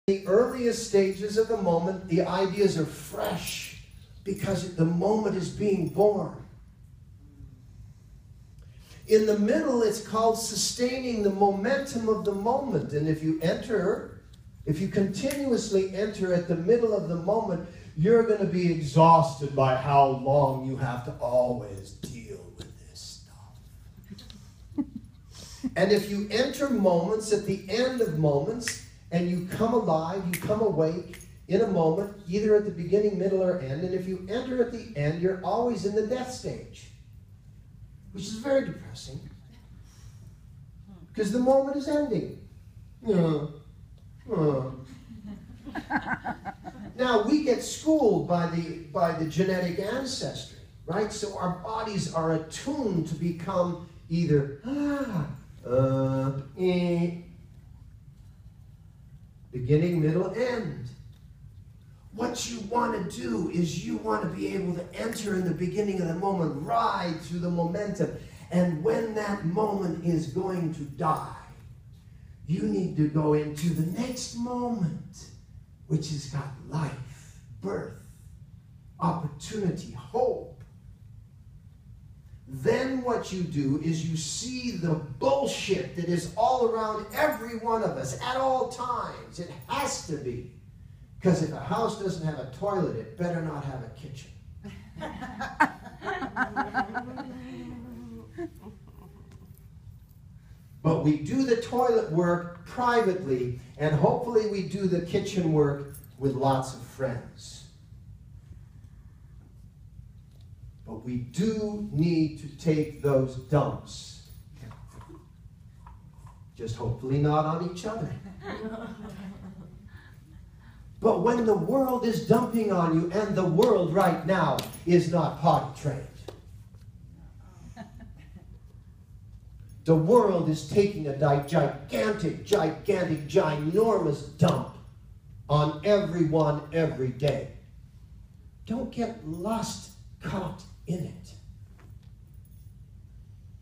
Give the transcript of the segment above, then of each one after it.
the earliest stages of the moment, the ideas are fresh because the moment is being born. In the middle, it's called sustaining the momentum of the moment. And if you continuously enter at the middle of the moment, you're going to be exhausted by how long you have to always deal with this stuff. And if you enter moments at the end of moments, and you come alive, you come awake in a moment, either at the beginning, middle, or end, and if you enter at the end, you're always in the death stage, which is very depressing, because the moment is ending. Now, we get schooled by the genetic ancestry, right? So our bodies are attuned to become either beginning, middle, end. What you want to do is you want to be able to enter in the beginning of the moment, ride through the momentum. And when that moment is going to die, you need to go into the next moment, which has got life, birth, opportunity, hope. Then what you do is you see the bullshit that is all around every one of us at all times. It has to be. Because if a house doesn't have a toilet, it better not have a kitchen. But we do the toilet work privately, and hopefully we do the kitchen work with lots of friends. But we do need to take those dumps. Just hopefully not on each other. But when the world is dumping on you, and the world right now is not potty trained. The world is taking a gigantic, ginormous dump on everyone every day. Don't get lost caught in it.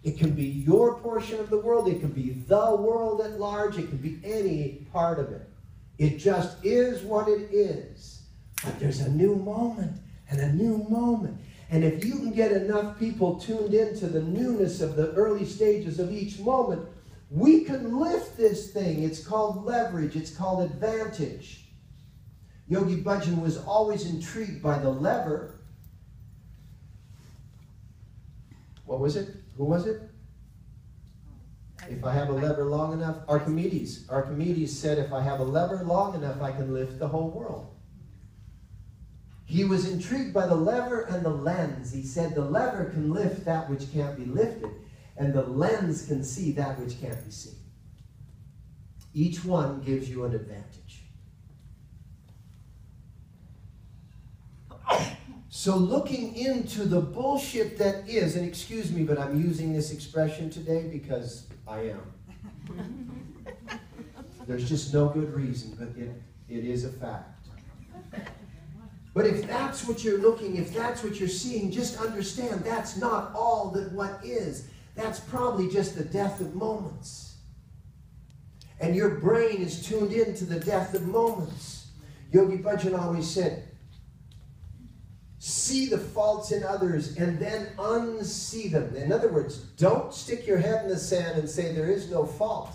It can be your portion of the world. It can be the world at large. It can be any part of it. It just is what it is. But there's a new moment and a new moment. And if you can get enough people tuned into the newness of the early stages of each moment, we can lift this thing. It's called leverage. It's called advantage. Yogi Bhajan was always intrigued by the lever. What was it? Who was it? If I have a lever long enough, Archimedes. Archimedes said, if I have a lever long enough, I can lift the whole world. He was intrigued by the lever and the lens. He said the lever can lift that which can't be lifted, and the lens can see that which can't be seen. Each one gives you an advantage. So looking into the bullshit that is, and excuse me, but I'm using this expression today because I am. There's just no good reason, but it is a fact. But if that's what you're looking, if that's what you're seeing, just understand that's not all that what is. That's probably just the death of moments. And your brain is tuned into the death of moments. Yogi Bhajan always said, see the faults in others and then unsee them. In other words, don't stick your head in the sand and say there is no fault.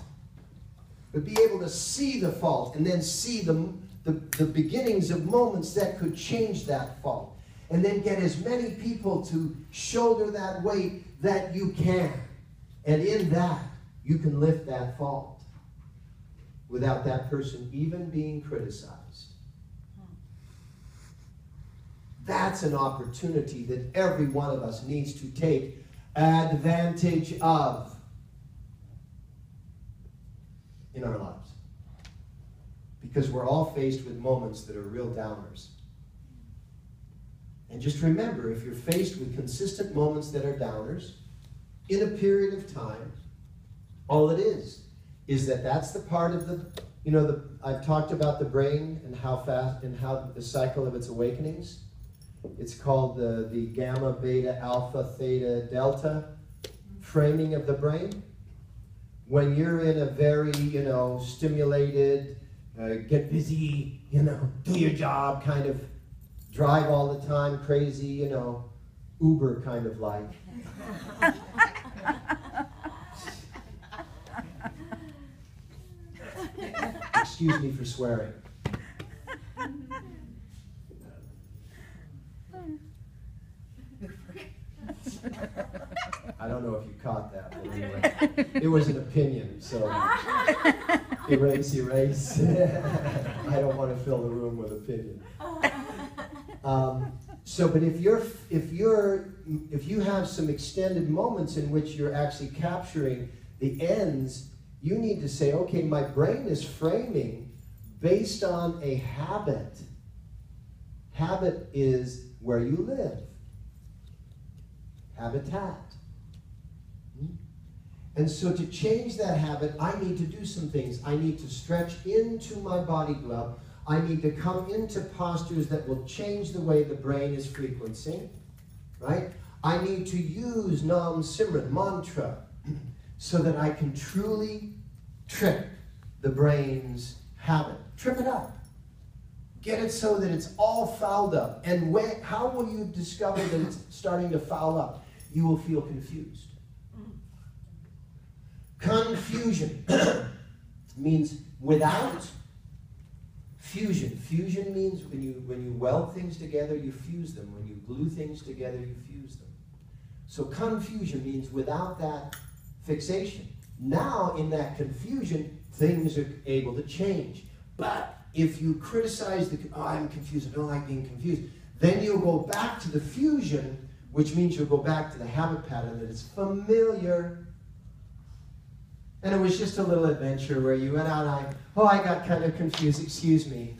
But be able to see the fault and then see the beginnings of moments that could change that fault. And then get as many people to shoulder that weight that you can. And in that, you can lift that fault without that person even being criticized. That's an opportunity that every one of us needs to take advantage of in our lives. Because we're all faced with moments that are real downers. And just remember, if you're faced with consistent moments that are downers, in a period of time, all it is that that's the part of the, I've talked about the brain and how fast, and how the cycle of its awakenings. It's called the gamma, beta, alpha, theta, delta framing of the brain. When you're in a very, stimulated, get busy, you know, do your job, kind of drive all the time, crazy, you know, Uber kind of life. Excuse me for swearing. I don't know if you caught that, but anyway, it was an opinion, so erase, erase. I don't want to fill the room with opinion. But if you have some extended moments in which you're actually capturing the ends, you need to say, okay, my brain is framing based on a habit. Habit is where you live. Habitat. And so to change that habit, I need to do some things. I need to stretch into my body glove. I need to come into postures that will change the way the brain is frequencing, right? I need to use Nam Simran, mantra, so that I can truly trip the brain's habit. Trip it up. Get it so that it's all fouled up. And how will you discover that it's starting to foul up? You will feel confused. Confusion means without. Fusion. Fusion means when you weld things together, you fuse them. When you glue things together, you fuse them. So confusion means without that fixation. Now, in that confusion, things are able to change. But if you criticize oh, I'm confused, I don't like being confused, then you'll go back to the fusion, which means you'll go back to the habit pattern that is familiar. And it was just a little adventure where you went out and I got kind of confused, excuse me.